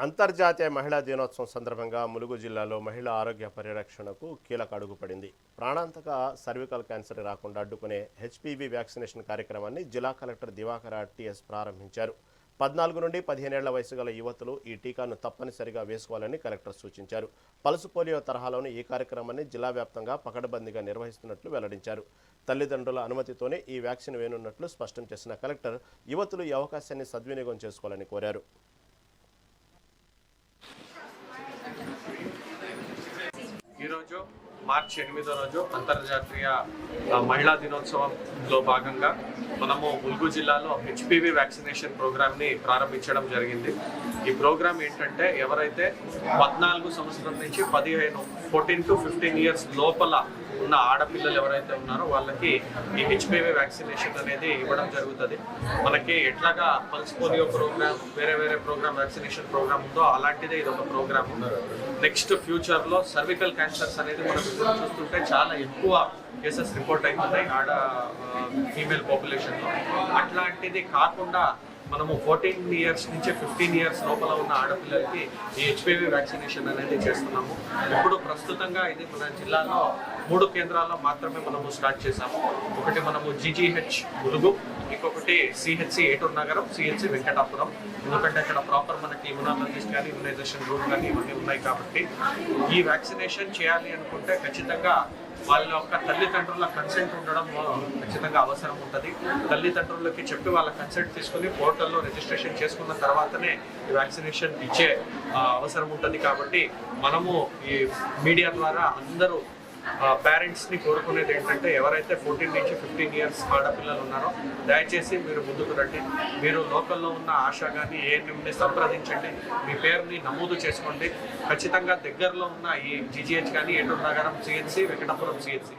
అంతర్జాతీయ మహిళా దినోత్సవం సందర్భంగా ములుగు జిల్లాలో మహిళా ఆరోగ్య పరిరక్షణకు కీలక అడుగు పడింది. ప్రాణాంతక సర్వికల్ క్యాన్సర్ రాకుండా అడ్డుకునే హెచ్పివి వ్యాక్సినేషన్ కార్యక్రమాన్ని జిల్లా కలెక్టర్ దివాకర్ టిఎస్ ప్రారంభించారు. 14 నుండి 15 ఏళ్ల వయసు గల యువతులు ఈ టీకాను తప్పనిసరిగా వేసుకోవాలని కలెక్టర్ సూచించారు. పల్స్ పోలియో తరహాలోని ఈ కార్యక్రమాన్ని జిల్లా వ్యాప్తంగా పకడ్బందీగా నిర్వహిస్తున్నట్లు వెల్లడించారు. తల్లిదండ్రుల అనుమతితోనే ఈ వ్యాక్సిన్ వేనున్నట్లు స్పష్టం చేసిన కలెక్టర్ యువతులు ఈ అవకాశాన్ని సద్వినియోగం చేసుకోవాలని కోరారు. ఈరోజు మార్చి 8వ రోజు అంతర్జాతీయ మహిళా దినోత్సవంలో భాగంగా మనము ములుగు జిల్లాలో హెచ్పివి వ్యాక్సినేషన్ ప్రోగ్రామ్ని ప్రారంభించడం జరిగింది. ఈ ప్రోగ్రామ్ ఏంటంటే ఎవరైతే 14 సంవత్సరం నుంచి 14 to 15 ఇయర్స్ లోపల ఉన్న ఆడపిల్లలు ఎవరైతే ఉన్నారో వాళ్ళకి ఈ హెచ్పివి వ్యాక్సినేషన్ అనేది ఇవ్వడం జరుగుతుంది. మనకి ఎట్లాగా పల్స్ పోలియో ప్రోగ్రామ్ వేరే ప్రోగ్రామ్ వ్యాక్సినేషన్ ప్రోగ్రామ్ ఉందో అలాంటిదే ఇది ఒక ప్రోగ్రామ్. నెక్స్ట్ ఫ్యూచర్లో సర్వికల్ క్యాన్సర్స్ అనేది మనం చూస్తుంటే చాలా ఎక్కువ కేసెస్ రిపోర్ట్ అవుతున్నాయి ఫీమేల్ పాపులేషన్లో. అట్లాంటిది కాకుండా మనము 14 ఇయర్స్ నుంచి 15 ఇయర్స్ లోపల ఉన్న ఆడపిల్లలకి ఈ హెచ్పివి వ్యాక్సినేషన్ అనేది చేస్తున్నాము. ఇప్పుడు ప్రస్తుతంగా ఇది మన జిల్లాలో 3 కేంద్రాల్లో మాత్రమే మనము స్టార్ట్ చేసాము. ఒకటి మనము జీజీహెచ్ ములుగు, ఇంకొకటి సిహెచ్సి ఏటూరు నగరం, సిహెచ్సి వెంకటాపురం. ఎందుకంటే అక్కడ ప్రాపర్ మనకి ఇమ్యునాలజిస్ట్ కానీ ఇమ్యునైజేషన్ రూమ్ కానీ ఇవన్నీ ఉన్నాయి కాబట్టి ఈ వ్యాక్సినేషన్ చేయాలి అనుకుంటే ఖచ్చితంగా వాళ్ళ యొక్క తల్లిదండ్రుల కన్సెంట్ ఉండడం ఖచ్చితంగా అవసరం ఉంటుంది. తల్లిదండ్రులకి చెప్పి వాళ్ళ కన్సెంట్ తీసుకుని పోర్టల్లో రిజిస్ట్రేషన్ చేసుకున్న తర్వాతనే ఈ వ్యాక్సినేషన్ ఇచ్చే అవసరం ఉంటుంది. కాబట్టి మనము ఈ మీడియా ద్వారా అందరూ పేరెంట్స్ని కోరుకునేది ఏంటంటే ఎవరైతే 14 నుంచి 15 ఇయర్స్ ఆడపిల్లలు ఉన్నారో దయచేసి మీరు ముందుకు రండి. మీరు లోకల్లో ఉన్న ఆశా కానీ ఏఎన్ఎంని సంప్రదించండి, మీ పేరుని నమోదు చేసుకోండి. ఖచ్చితంగా దగ్గరలో ఉన్న ఈ జీజీహెచ్ కానీ ఏటూరు నగరం సిహెచ్సి, వెంకటాపురం సిహెచ్సి